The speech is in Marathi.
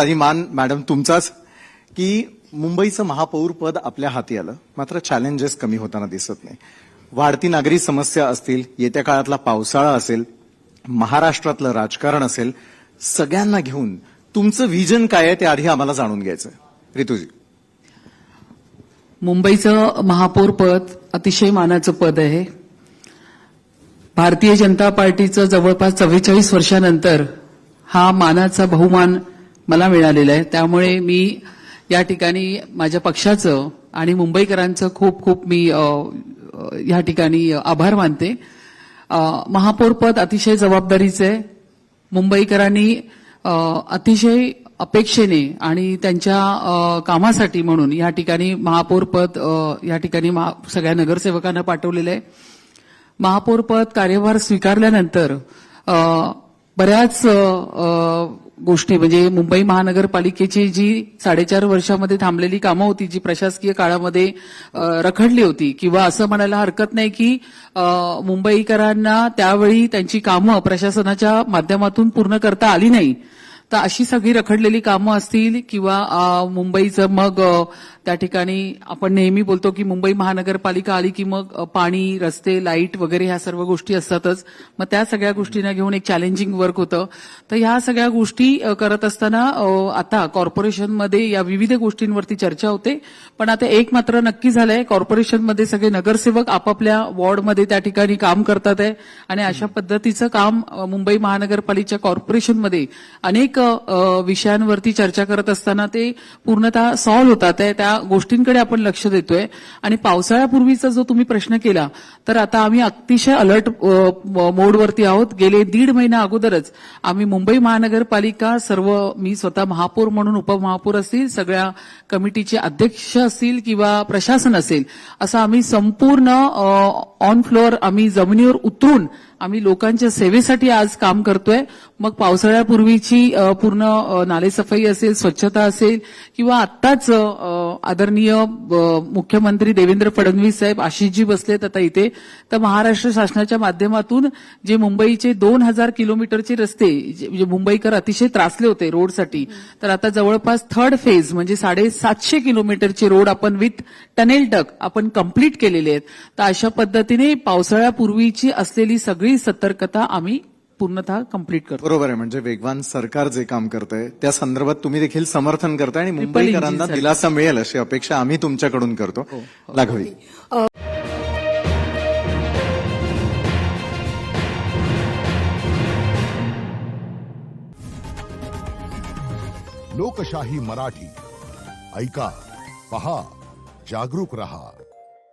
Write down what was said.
आधी मान मॅडम तुमचाच की मुंबईचं महापौर पद आपल्या हाती आलं, मात्र चॅलेंजेस कमी होताना दिसत नाही. वाढती नागरी समस्या असतील, येत्या काळातला पावसाळा असेल, महाराष्ट्रातलं राजकारण असेल, सगळ्यांना घेऊन तुमचं व्हिजन काय आहे ते आधी आम्हाला जाणून घ्यायचं. ऋतुजी, मुंबईचं महापौर पद अतिशय मानाचं पद आहे. भारतीय जनता पार्टीचं जवळपास 44 वर्षानंतर हा मानाचा बहुमान मला मिळालेला आहे. त्यामुळे मी या ठिकाणी माझ्या पक्षाचं आणि मुंबईकरांचं खूप खूप मी या ठिकाणी आभार मानते. महापौर पद अतिशय जबाबदारीचं आहे. मुंबईकरांनी अतिशय अपेक्षेने आणि त्यांच्या कामासाठी म्हणून या ठिकाणी महापौर पद या ठिकाणी सगळ्या नगरसेवकांना पाठवलेलं आहे. महापौर पद कार्यभार स्वीकारल्यानंतर बऱ्याच गोष्टी म्हणजे मुंबई महानगरपालिकेची जी 4.5 वर्षामध्ये थांबलेली कामं होती, जी प्रशासकीय काळामध्ये रखडली होती, किंवा असं म्हणायला हरकत नाही की मुंबईकरांना त्यावेळी त्यांची कामं प्रशासनाच्या माध्यमातून पूर्ण करता आली नाही, तर अशी सगळी रखडलेली कामं असतील किंवा मुंबईचं मग त्या ठिकाणी आपण नेहमी बोलतो की मुंबई महानगरपालिका आली की मग पाणी, रस्ते, लाईट वगैरे ह्या सर्व गोष्टी असतातच. मग त्या सगळ्या गोष्टींना घेऊन एक चॅलेंजिंग वर्क होतं. तर ह्या सगळ्या गोष्टी करत असताना आता कॉर्पोरेशनमध्ये या विविध गोष्टींवरती चर्चा होते. पण आता एक मात्र नक्की झालंय, कॉर्पोरेशनमध्ये सगळे नगरसेवक आपापल्या वॉर्डमध्ये त्या ठिकाणी काम करतात आहे आणि अशा पद्धतीचं काम मुंबई महानगरपालिका कॉर्पोरेशनमध्ये अनेक विषयांवरती चर्चा करत असताना ते पूर्णतः सॉल्व्ह होतात आहे. त्या गोष्टींकडे आपण लक्ष देतोय. आणि पावसाळ्यापूर्वीचा जो तुम्ही प्रश्न केला, तर आता आम्ही अतिशय अलर्ट मोडवरती आहोत. गेले 1.5 महिना अगोदरच आम्ही मुंबई महानगरपालिका सर्व, मी स्वतः महापौर म्हणून, उपमहापौर असतील, सगळ्या कमिटीचे अध्यक्ष असतील किंवा प्रशासन असेल, असं आम्ही संपूर्ण ऑन फ्लोअर आम्ही जमिनीवर उतरून आम्ही लोकांच्या सेवेसाठी आज काम करतोय. मग पावसाळ्यापूर्वीची पूर्ण नालेसफाई असेल, स्वच्छता असेल, किंवा आत्ताच आदरणीय मुख्यमंत्री देवेंद्र फडणवीस साहेब, आशिषजी बसलेत आता इथे, तर महाराष्ट्र शासनाच्या माध्यमातून जे मुंबईचे 2000 किलोमीटरचे रस्ते, जे मुंबईकर अतिशय त्रासले होते रोडसाठी, तर आता जवळपास 3rd फेज म्हणजे 750 किलोमीटरचे रोड आपण विथ टनेल डक आपण कंप्लीट केलेले आहेत. तर अशा पद्धतीने पावसाळ्यापूर्वीची असलेली सगळी सतर्कता आम्ही पूर्णतः कंप्लीट करतो. बरोबर आहे. म्हणजे वेगवान सरकार जे काम करतंय त्या संदर्भात तुम्ही देखील समर्थन करताय आणि मुंबईकरांना दिलासा मिळेल अशी अपेक्षा आम्ही तुमच्याकडून करतो. लाघवी, लोकशाही मराठी ऐका, पहा, जागरूक रहा.